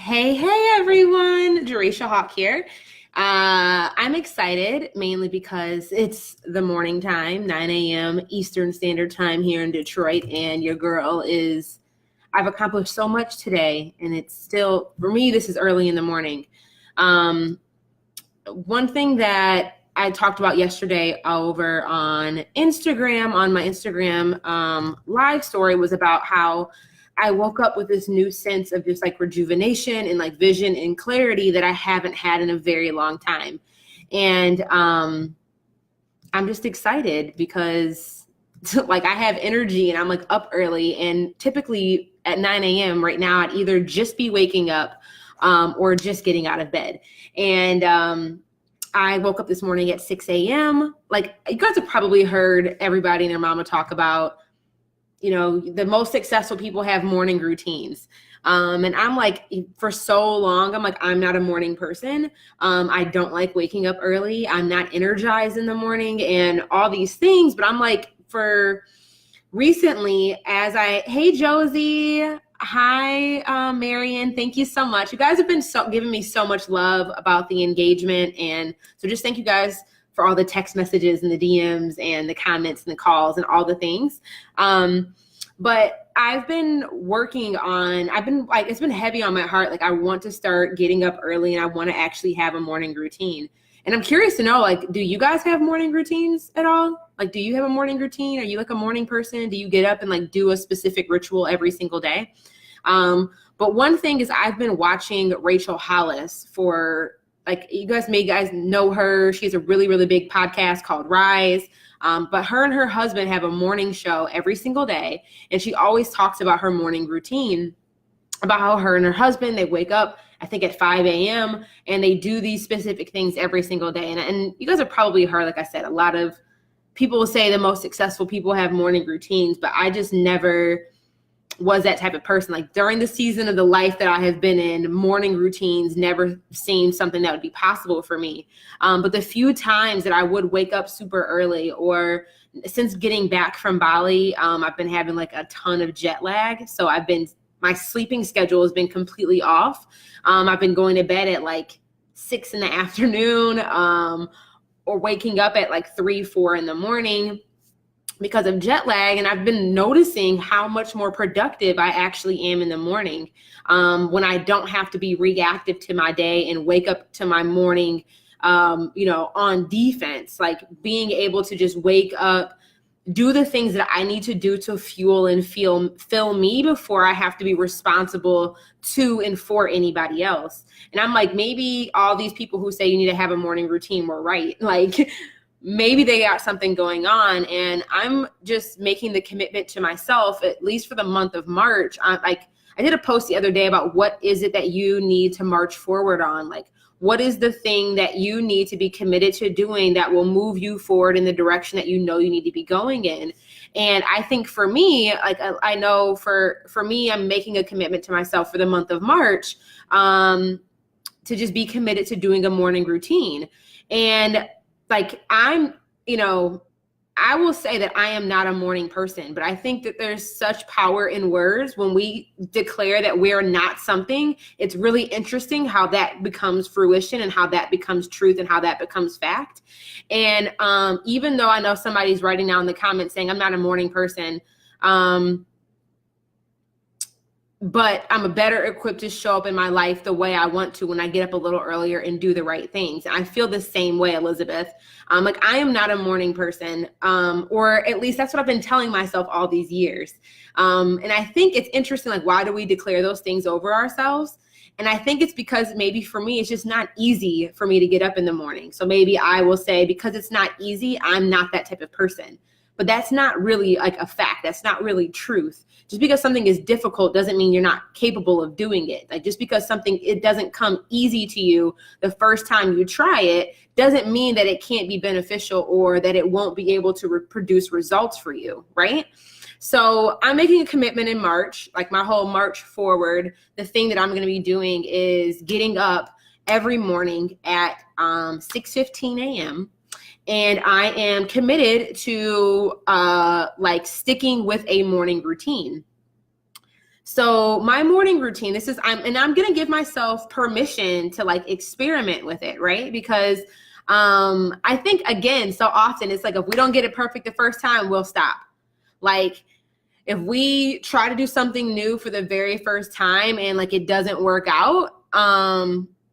Hey everyone, Jerisha Hawk here. I'm excited mainly because it's the morning time, 9 a.m. Eastern Standard Time here in Detroit, and I've accomplished so much today, and it's still, for me, this is early in the morning. One thing that I talked about yesterday over on Instagram, on my Instagram live story, was about how I woke up with this new sense of just like rejuvenation and like vision and clarity that I haven't had in a very long time. And I'm just excited because like I have energy and I'm like up early, and typically at 9 a.m. right now, I'd either just be waking up or just getting out of bed. And I woke up this morning at 6 a.m. Like, you guys have probably heard everybody and their mama talk about, the most successful people have morning routines. And I'm like, for so long, I'm like, I'm not a morning person. I don't like waking up early. I'm not energized in the morning and all these things. But I'm like, for recently, hey, Josie. Hi, Marion. Thank you so much. You guys have been giving me so much love about the engagement. And so just thank you guys for all the text messages and the DMs and the comments and the calls and all the things. But I've been it's been heavy on my heart. Like, I want to start getting up early and I want to actually have a morning routine. And I'm curious to know, like, do you guys have morning routines at all? Like, do you have a morning routine? Are you like a morning person? Do you get up and like do a specific ritual every single day? But one thing is, I've been watching Rachel Hollis for, like, you guys know her. She has a really, really big podcast called Rise. But her and her husband have a morning show every single day. And she always talks about her morning routine, about how her and her husband, they wake up, I think at 5 a.m. and they do these specific things every single day. And you guys have probably heard, like I said, a lot of people will say the most successful people have morning routines, but I just never was that type of person. Like, during the season of the life that I have been in, morning routines never seemed something that would be possible for me. But the few times that I would wake up super early, or since getting back from Bali, I've been having like a ton of jet lag. So my sleeping schedule has been completely off. I've been going to bed at like 6 p.m, or waking up at like 3, 4 a.m. because of jet lag. And I've been noticing how much more productive I actually am in the morning, when I don't have to be reactive to my day and wake up to my morning, on defense. Like, being able to just wake up, do the things that I need to do to fuel and fill me before I have to be responsible to and for anybody else. And I'm like, maybe all these people who say you need to have a morning routine were right. Like, maybe they got something going on. And I'm just making the commitment to myself, at least for the month of March. I did a post the other day about what is it that you need to march forward on. Like, what is the thing that you need to be committed to doing that will move you forward in the direction that you know you need to be going in? And I think for me, like, I know for me, I'm making a commitment to myself for the month of March, to just be committed to doing a morning routine. And like, I will say that I am not a morning person, but I think that there's such power in words. When we declare that we're not something, it's really interesting how that becomes fruition and how that becomes truth and how that becomes fact. And even though I know somebody's writing down in the comments saying I'm not a morning person, but I'm better equipped to show up in my life the way I want to when I get up a little earlier and do the right things. And I feel the same way, Elizabeth. Like, I am not a morning person, or at least that's what I've been telling myself all these years. And I think it's interesting, like, why do we declare those things over ourselves? And I think it's because maybe for me, it's just not easy for me to get up in the morning. So maybe I will say, because it's not easy, I'm not that type of person. But that's not really like a fact. That's not really truth. Just because something is difficult doesn't mean you're not capable of doing it. Like, just because it doesn't come easy to you the first time you try it doesn't mean that it can't be beneficial or that it won't be able to produce results for you, right? So I'm making a commitment in March, like my whole March forward. The thing that I'm going to be doing is getting up every morning at 6:15 a.m. And I am committed to like sticking with a morning routine. So my morning routine, I'm going to give myself permission to like experiment with it, right? Because I think, again, so often it's like, if we don't get it perfect the first time, we'll stop. Like, if we try to do something new for the very first time and like it doesn't work out,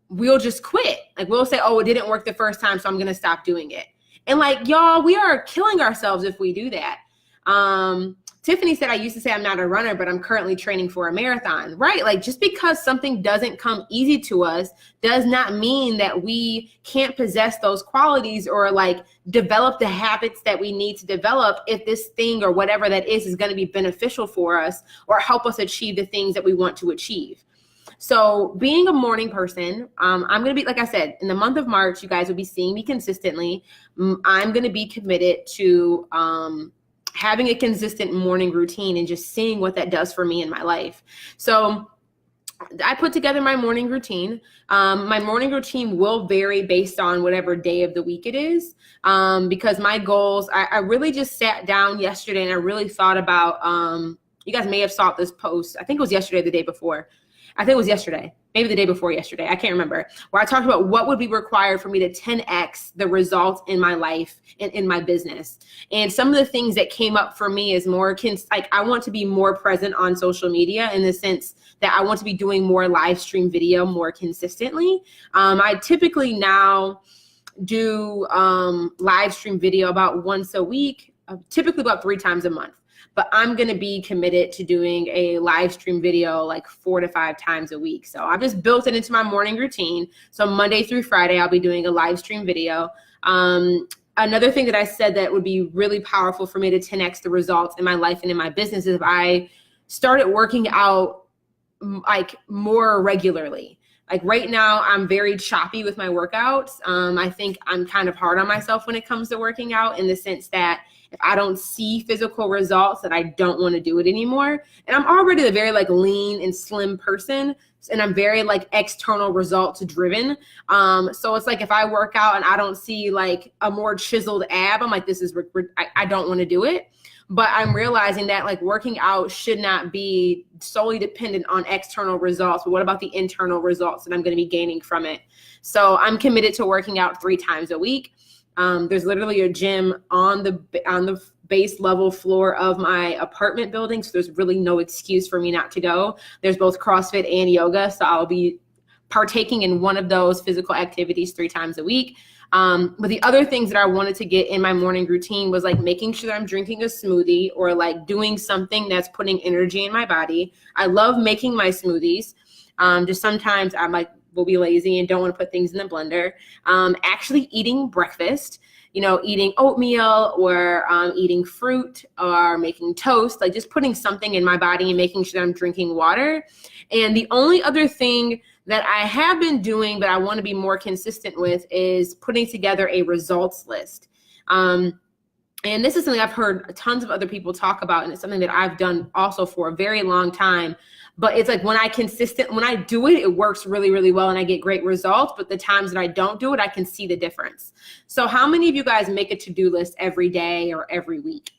we'll just quit. Like, we'll say, oh, it didn't work the first time, so I'm going to stop doing it. And like, y'all, we are killing ourselves if we do that. Tiffany said, I used to say I'm not a runner, but I'm currently training for a marathon, right? Like, just because something doesn't come easy to us does not mean that we can't possess those qualities or like develop the habits that we need to develop if this thing or whatever that is going to be beneficial for us or help us achieve the things that we want to achieve. So being a morning person, I'm going to be, like I said, in the month of March, you guys will be seeing me consistently. I'm going to be committed to having a consistent morning routine and just seeing what that does for me in my life. So I put together my morning routine. My morning routine will vary based on whatever day of the week it is, because my goals, I really just sat down yesterday and I really thought about, you guys may have saw this post. I think it was yesterday or the day before. I think it was yesterday, maybe the day before yesterday. I can't remember, where I talked about what would be required for me to 10X the results in my life and in my business. And some of the things that came up for me is more, like, I want to be more present on social media in the sense that I want to be doing more live stream video more consistently. I typically now do live stream video about once a week, typically about 3 times a month. But I'm going to be committed to doing a live stream video like 4 to 5 times a week. So I've just built it into my morning routine. So Monday through Friday, I'll be doing a live stream video. Another thing that I said that would be really powerful for me to 10X the results in my life and in my business is if I started working out like more regularly. Like right now, I'm very choppy with my workouts. I think I'm kind of hard on myself when it comes to working out in the sense that if I don't see physical results, that I don't want to do it anymore. And I'm already a very like lean and slim person. And I'm very like external results driven. So it's like if I work out and I don't see like a more chiseled ab, I'm like, I don't want to do it. But I'm realizing that like working out should not be solely dependent on external results. But what about the internal results that I'm going to be gaining from it? So I'm committed to working out 3 times a week. There's literally a gym on the base level floor of my apartment building. So there's really no excuse for me not to go. There's both CrossFit and yoga. So I'll be partaking in one of those physical activities 3 times a week. But the other things that I wanted to get in my morning routine was like making sure that I'm drinking a smoothie or like doing something that's putting energy in my body. I love making my smoothies. Just sometimes I'm like, will be lazy and don't want to put things in the blender. Actually eating breakfast, eating oatmeal or eating fruit or making toast, like just putting something in my body and making sure that I'm drinking water. And the only other thing that I have been doing, but I want to be more consistent with, is putting together a results list. And this is something I've heard tons of other people talk about, and it's something that I've done also for a very long time. But it's like when I do it, it works really, really well and I get great results. But the times that I don't do it, I can see the difference. So how many of you guys make a to-do list every day or every week,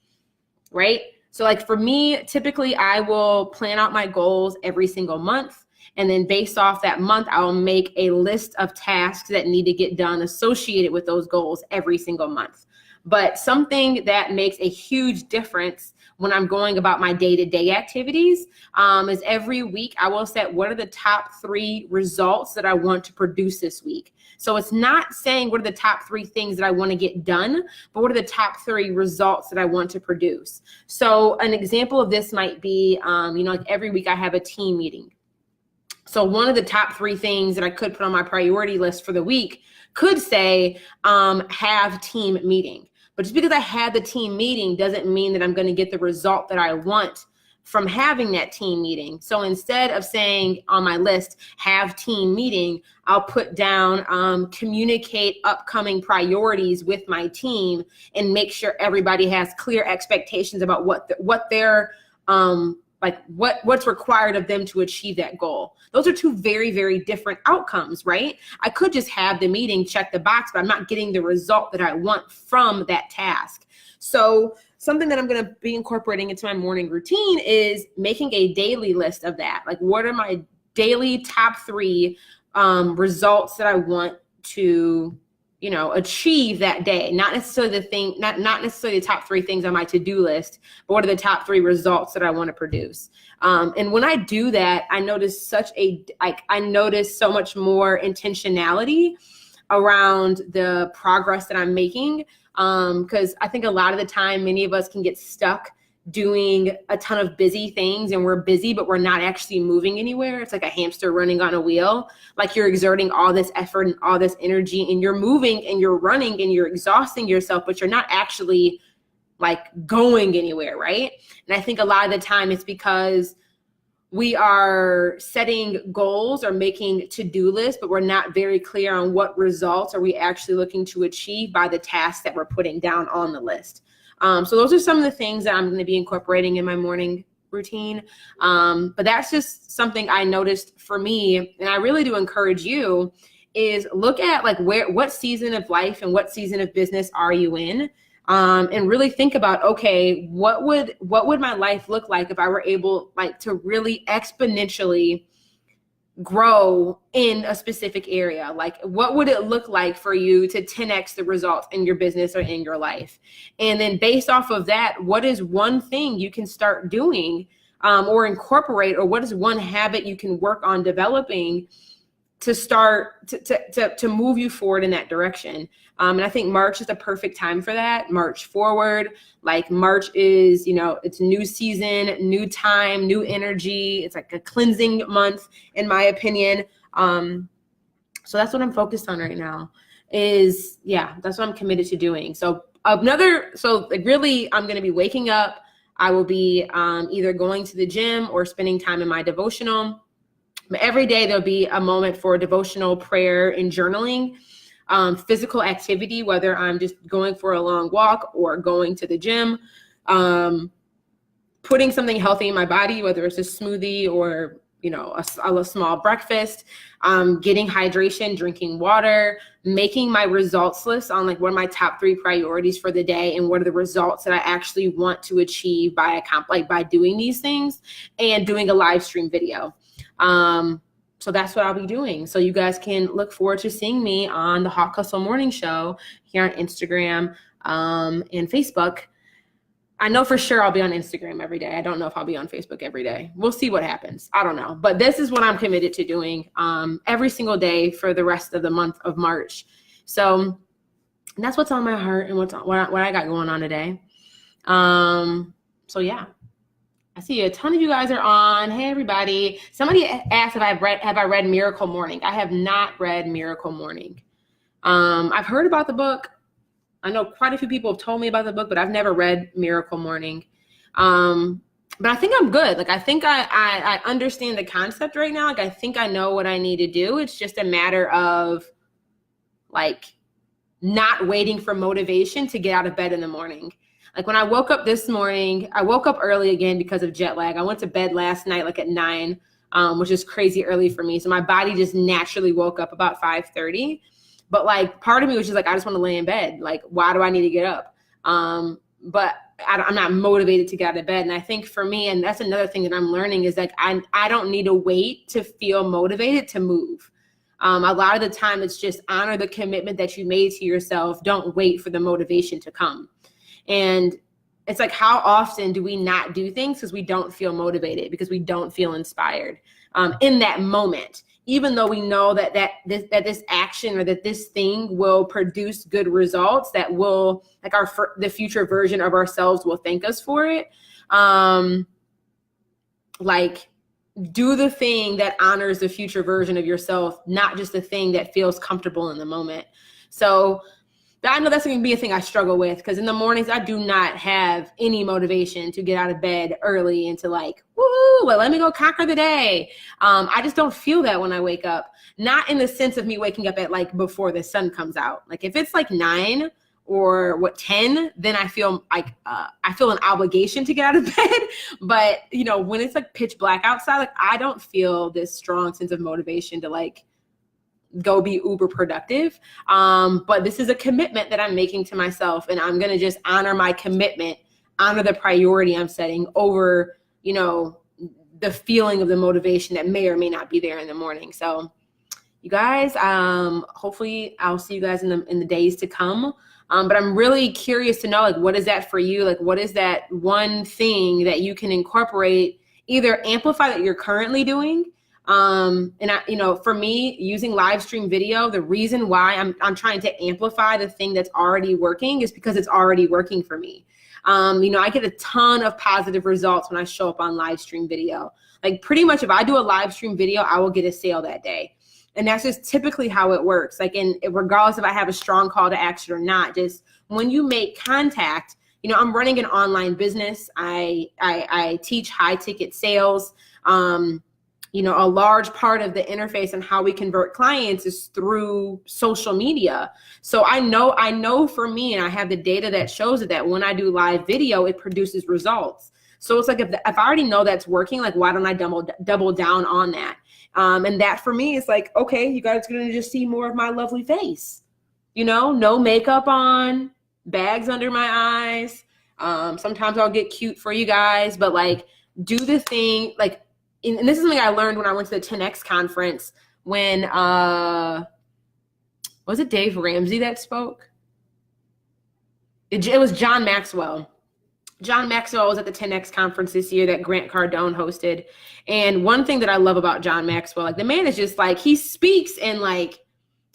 right? So like for me, typically I will plan out my goals every single month. And then based off that month, I will make a list of tasks that need to get done associated with those goals every single month. But something that makes a huge difference when I'm going about my day-to-day activities is every week I will set what are the top 3 results that I want to produce this week. So it's not saying what are the top 3 things that I want to get done, but what are the top 3 results that I want to produce. So an example of this might be, like every week I have a team meeting. So one of the top 3 things that I could put on my priority list for the week could say have team meeting. But just because I had the team meeting doesn't mean that I'm going to get the result that I want from having that team meeting. So instead of saying on my list, have team meeting, I'll put down communicate upcoming priorities with my team and make sure everybody has clear expectations about what their what's required of them to achieve that goal. Those are two very, very different outcomes, right? I could just have the meeting, check the box, but I'm not getting the result that I want from that task. So something that I'm going to be incorporating into my morning routine is making a daily list of that. Like, what are my daily top 3 results that I want to, achieve that day? Not necessarily not necessarily the top 3 things on my to-do list, but what are the top 3 results that I want to produce? And when I do that, I notice so much more intentionality around the progress that I'm making. Because I think a lot of the time, many of us can get stuck doing a ton of busy things, and we're busy, but we're not actually moving anywhere. It's like a hamster running on a wheel. Like, you're exerting all this effort and all this energy, and you're moving and you're running and you're exhausting yourself, but you're not actually like going anywhere, right? And I think a lot of the time it's because we are setting goals or making to-do lists, but we're not very clear on what results are we actually looking to achieve by the tasks that we're putting down on the list. So those are some of the things that I'm going to be incorporating in my morning routine. But that's just something I noticed for me, and I really do encourage you, is look at like what season of life and what season of business are you in? And really think about, okay, what would my life look like if I were able to really exponentially grow in a specific area? Like, what would it look like for you to 10x the results in your business or in your life? And then based off of that, what is one thing you can start doing or incorporate, or what is one habit you can work on developing to start to move you forward in that direction? And I think March is the perfect time for that. March forward, like March is, it's new season, new time, new energy. It's like a cleansing month, in my opinion. So that's what I'm focused on right now that's what I'm committed to doing. So really, I'm going to be waking up. I will be either going to the gym or spending time in my devotional. But every day there'll be a moment for devotional, prayer, and journaling. Physical activity, whether I'm just going for a long walk or going to the gym, putting something healthy in my body, whether it's a smoothie or, a small breakfast, getting hydration, drinking water, making my results list on like what are my top 3 priorities for the day and what are the results that I actually want to achieve by doing these things, and doing a live stream video. So that's what I'll be doing. So you guys can look forward to seeing me on the Hawk Hustle Morning Show here on Instagram and Facebook. I know for sure I'll be on Instagram every day. I don't know if I'll be on Facebook every day. We'll see what happens. I don't know. But this is what I'm committed to doing every single day for the rest of the month of March. So that's what's on my heart and what I got going on today. So yeah. I see a ton of you guys are on. Hey, everybody. Somebody asked if have I read Miracle Morning. I have not read Miracle Morning. I've heard about the book. I know quite a few people have told me about the book, but I've never read Miracle Morning. But I think I'm good. Like, I think I understand the concept right now. Like, I think I know what I need to do. It's just a matter of not waiting for motivation to get out of bed in the morning. Like, when I woke up this morning, I woke up early again because of jet lag. I went to bed last night at 9, which is crazy early for me. So my body just naturally woke up about 5:30. But part of me was just I just want to lay in bed. Why do I need to get up? But I'm not motivated to get out of bed. And I think for me, and that's another thing that I'm learning, is I don't need to wait to feel motivated to move. A lot of the time it's just honor the commitment that you made to yourself. Don't wait for the motivation to come. And it's how often do we not do things because we don't feel motivated, because we don't feel inspired in that moment, even though we know that this action or that this thing will produce good results, that will the future version of ourselves will thank us for it. Do the thing that honors the future version of yourself, not just the thing that feels comfortable in the moment. So I know that's going to be a thing I struggle with, because in the mornings I do not have any motivation to get out of bed early and to let me go conquer the day. I just don't feel that when I wake up. Not in the sense of me waking up at before the sun comes out. If it's 9 or 10, then I feel like I feel an obligation to get out of bed. But when it's like pitch black outside, like I don't feel this strong sense of motivation to like go be uber productive. But this is a commitment that I'm making to myself, and I'm gonna just honor my commitment, honor the priority I'm setting over the feeling of the motivation that may or may not be there in the morning. So you guys, hopefully I'll see you guys in the days to come. But I'm really curious to know, like, what is that for you? Like, what is that one thing that you can incorporate, either amplify that you're currently doing? And for me, using live stream video, the reason why I'm trying to amplify the thing that's already working is because it's already working for me. I get a ton of positive results when I show up on live stream video. Like pretty much if I do a live stream video, I will get a sale that day. And that's just typically how it works. Like, regardless if I have a strong call to action or not, just when you make contact, I'm running an online business. I teach high ticket sales. A large part of the interface and how we convert clients is through social media. So I know for me, and I have the data that shows it, that when I do live video, it produces results. So it's like, if I already know that's working, like, why don't I double down on that? And that for me is like, okay, you guys are going to just see more of my lovely face, no makeup on, bags under my eyes. Sometimes I'll get cute for you guys, but like, do the thing, like, and this is something I learned when I went to the 10X conference when, was it Dave Ramsey that spoke? It was John Maxwell. John Maxwell was at the 10X conference this year that Grant Cardone hosted. And one thing that I love about John Maxwell, like, the man is just like, he speaks in like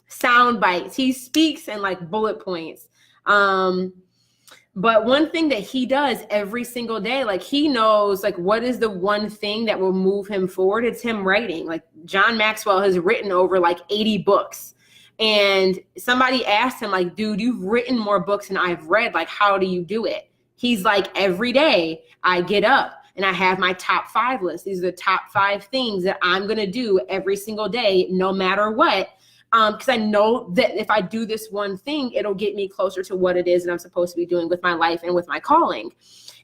sound bites. He speaks in like bullet points. But one thing that he does every single day, like, he knows like what is the one thing that will move him forward. It's him writing. Like, John Maxwell has written over like 80 books. And somebody asked him, like, dude, you've written more books than I've read. Like, how do you do it? He's like, every day I get up and I have my top 5 list. These are the top 5 things that I'm going to do every single day, no matter what. Because I know that if I do this one thing, it'll get me closer to what it is that I'm supposed to be doing with my life and with my calling.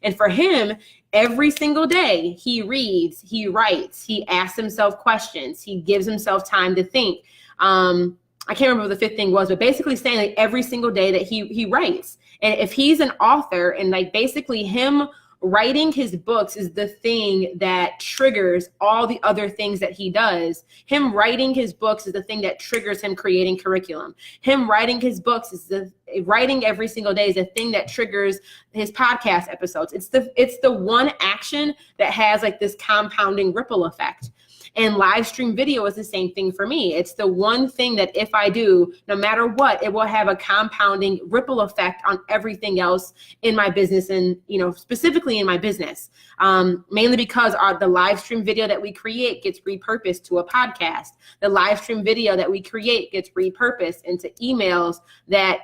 And for him, every single day, he reads, he writes, he asks himself questions, he gives himself time to think. I can't remember what the 5th thing was, but basically saying like every single day that he writes. And if he's an author, and like basically him writing his books is the thing that triggers all the other things that he does. Him writing his books is the thing that triggers him creating curriculum. Him writing his books is writing every single day is the thing that triggers his podcast episodes. It's the one action that has like this compounding ripple effect. And live stream video is the same thing for me. It's the one thing that if I do, no matter what, it will have a compounding ripple effect on everything else in my business, and specifically in my business. Mainly because the live stream video that we create gets repurposed to a podcast. The live stream video that we create gets repurposed into emails that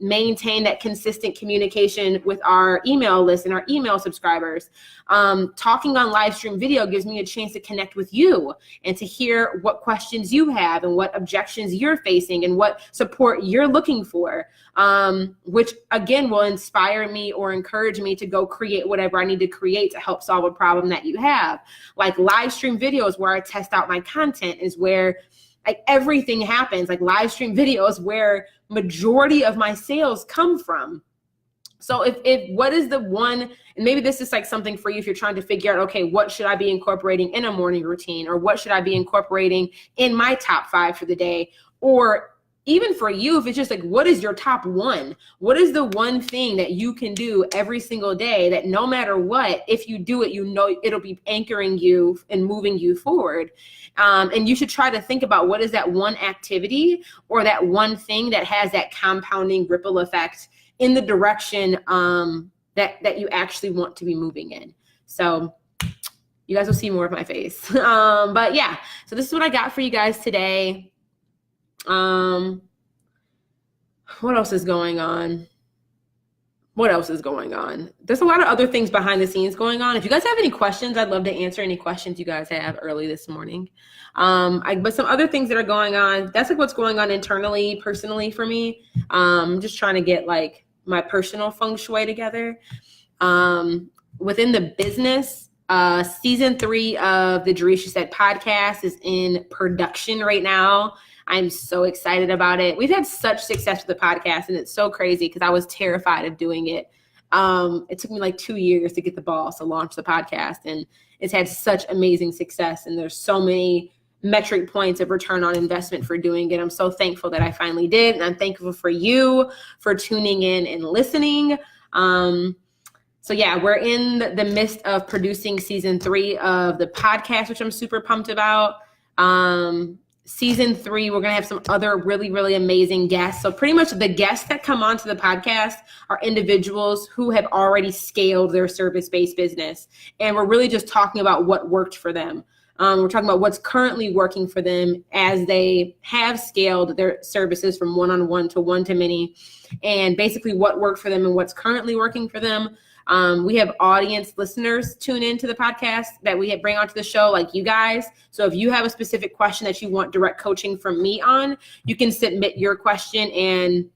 maintain that consistent communication with our email list and our email subscribers. Talking on live stream video gives me a chance to connect with you and to hear what questions you have and what objections you're facing and what support you're looking for, which again will inspire me or encourage me to go create whatever I need to create to help solve a problem that you have. Like, live stream videos where I test out my content is where like everything happens. Like, live stream videos where majority of my sales come from. So if what is the one, and maybe this is like something for you if you're trying to figure out, okay, what should I be incorporating in a morning routine, or what should I be incorporating in my top 5 for the day? Or even for you, if it's just like, what is your top 1? What is the one thing that you can do every single day that no matter what, if you do it, it'll be anchoring you and moving you forward. And you should try to think about what is that one activity or that one thing that has that compounding ripple effect in the direction that you actually want to be moving in. So you guys will see more of my face. But yeah, so this is what I got for you guys today. What else is going on? what else is going on? There's a lot of other things behind the scenes going on. If you guys have any questions, I'd love to answer any questions you guys have early this morning. But some other things that are going on, that's like what's going on internally, personally for me. Just trying to get like my personal feng shui together. Within the business, season 3 of the Jerisha Said podcast is in production right now. I'm so excited about it. We've had such success with the podcast, and it's so crazy because I was terrified of doing it. It took me like 2 years to get the balls to launch the podcast, and it's had such amazing success. And there's so many metric points of return on investment for doing it. I'm so thankful that I finally did. And I'm thankful for you for tuning in and listening. So yeah, we're in the midst of producing season 3 of the podcast, which I'm super pumped about. Season 3, we're going to have some other really, really amazing guests. So pretty much the guests that come onto the podcast are individuals who have already scaled their service-based business. And we're really just talking about what worked for them. We're talking about what's currently working for them as they have scaled their services from one-on-one to one-to-many, and basically what worked for them and what's currently working for them. We have audience listeners tune into the podcast that we bring onto the show, like you guys. So if you have a specific question that you want direct coaching from me on, you can submit your question, and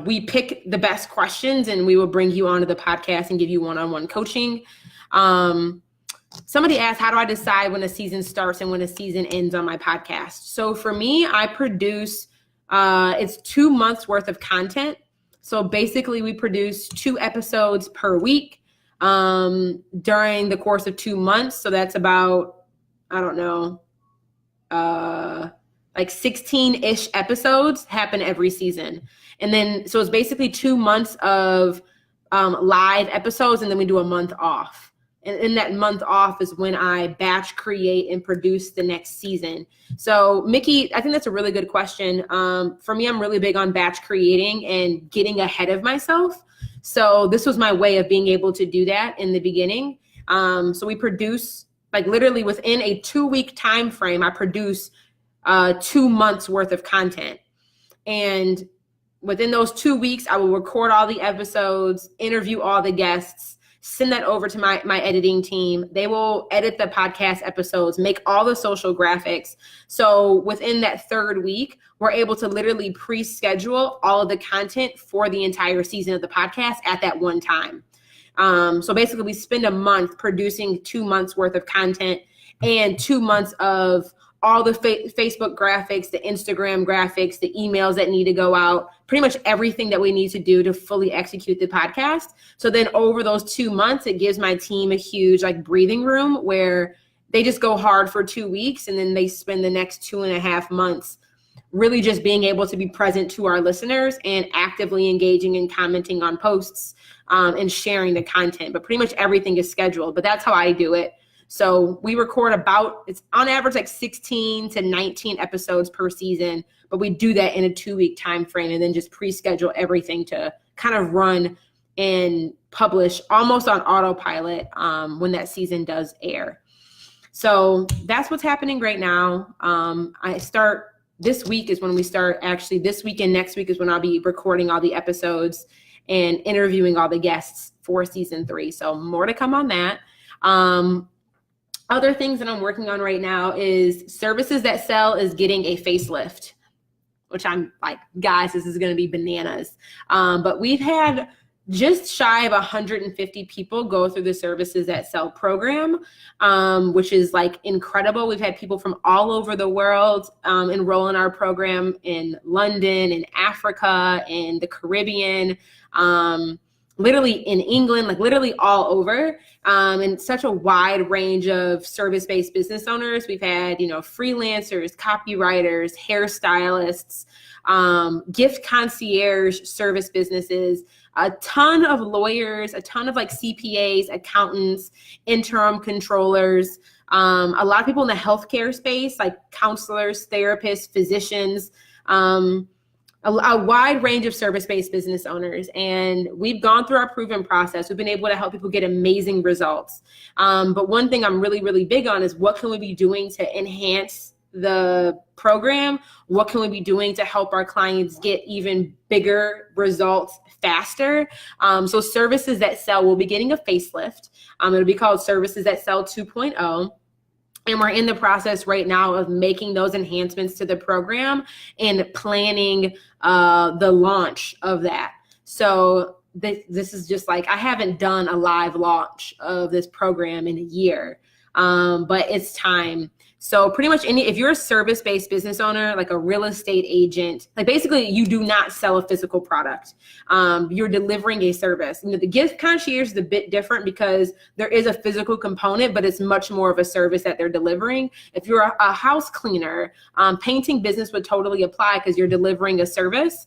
we pick the best questions and we will bring you onto the podcast and give you one-on-one coaching. Somebody asked, how do I decide when a season starts and when a season ends on my podcast? So for me, I produce, it's 2 months worth of content. So basically we produce 2 episodes per week during the course of 2 months. So that's about, like 16-ish episodes happen every season. And then, so it's basically 2 months of live episodes, and then we do a month off. And in that month off is when I batch create and produce the next season. So Mickey, I think that's a really good question. For me, I'm really big on batch creating and getting ahead of myself. So this was my way of being able to do that in the beginning. So we produce, like literally within a 2-week time frame, I produce 2 months worth of content. And within those 2 weeks, I will record all the episodes, interview all the guests, send that over to my editing team. They will edit the podcast episodes, make all the social graphics. So within that 3rd week, we're able to literally pre-schedule all of the content for the entire season of the podcast at that one time. So basically we spend a month producing 2 months worth of content and 2 months of all the Facebook graphics, the Instagram graphics, the emails that need to go out, pretty much everything that we need to do to fully execute the podcast. So then over those 2 months, it gives my team a huge like breathing room where they just go hard for 2 weeks, and then they spend the next 2.5 months really just being able to be present to our listeners and actively engaging and commenting on posts and sharing the content. But pretty much everything is scheduled, but that's how I do it. So we record it's on average like 16 to 19 episodes per season, but we do that in a 2-week time frame and then just pre-schedule everything to kind of run and publish almost on autopilot when that season does air. So that's what's happening right now. This week is when we start, actually this week and next week is when I'll be recording all the episodes and interviewing all the guests for season 3. So more to come on that. Other things that I'm working on right now is Services That Sell is getting a facelift, which I'm like, guys, this is going to be bananas. But we've had just shy of 150 people go through the Services That Sell program, which is like incredible. We've had people from all over the world enroll in our program in London, in Africa, in the Caribbean, literally in England, like literally all over, and such a wide range of service-based business owners. We've had, freelancers, copywriters, hairstylists, gift concierge service businesses, a ton of lawyers, a ton of like CPAs, accountants, interim controllers, a lot of people in the healthcare space, like counselors, therapists, physicians, a wide range of service-based business owners. And we've gone through our proven process. We've been able to help people get amazing results. But one thing I'm really, really big on is what can we be doing to enhance the program, what can we be doing to help our clients get even bigger results faster? So Services That Sell will be getting a facelift. It'll be called Services That Sell 2.0. And we're in the process right now of making those enhancements to the program and planning the launch of that. So this is just like, I haven't done a live launch of this program in a year, but it's time. So pretty much if you're a service-based business owner, like a real estate agent, like basically you do not sell a physical product. You're delivering a service. The gift concierge is a bit different because there is a physical component, but it's much more of a service that they're delivering. If you're a house cleaner, painting business would totally apply because you're delivering a service.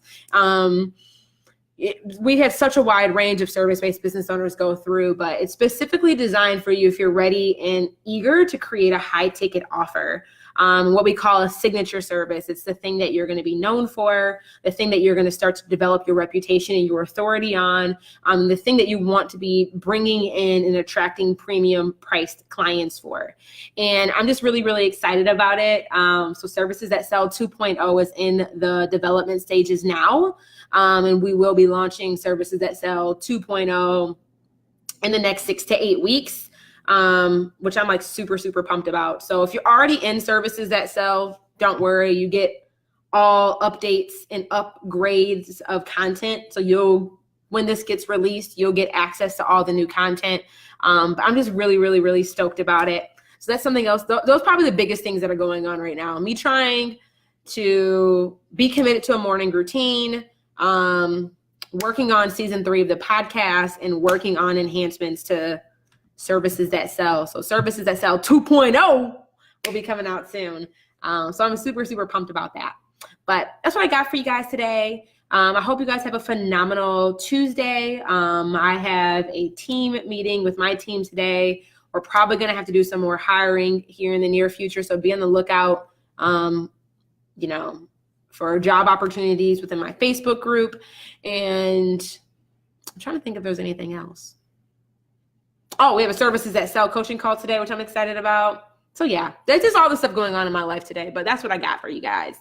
We have such a wide range of service-based business owners go through, but it's specifically designed for you if you're ready and eager to create a high-ticket offer, what we call a signature service. It's the thing that you're going to be known for, the thing that you're going to start to develop your reputation and your authority on, the thing that you want to be bringing in and attracting premium-priced clients for. And I'm just really, really excited about it. So Services That Sell 2.0 is in the development stages now. And we will be launching Services That Sell 2.0 in the next 6 to 8 weeks, which I'm like super, super pumped about. So if you're already in Services That Sell, don't worry, you get all updates and upgrades of content. So when this gets released, you'll get access to all the new content. But I'm just really, really, really stoked about it. So that's something else. Those are probably the biggest things that are going on right now. Me trying to be committed to a morning routine, working on season 3 of the podcast, and working on enhancements to Services That Sell. So Services That Sell 2.0 will be coming out soon. So I'm super, super pumped about that. But that's what I got for you guys today. I hope you guys have a phenomenal Tuesday. I have a team meeting with my team today. We're probably going to have to do some more hiring here in the near future. So be on the lookout, for job opportunities within my Facebook group. And I'm trying to think if there's anything else. Oh, we have a Services That Sell coaching call today, which I'm excited about. So yeah, that's just all the stuff going on in my life today, but that's what I got for you guys.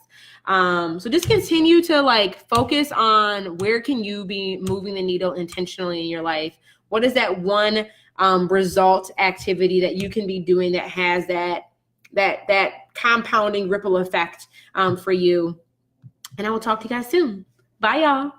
So just continue to focus on where can you be moving the needle intentionally in your life. What is that one result activity that you can be doing that has that compounding ripple effect for you? And I will talk to you guys soon. Bye, y'all.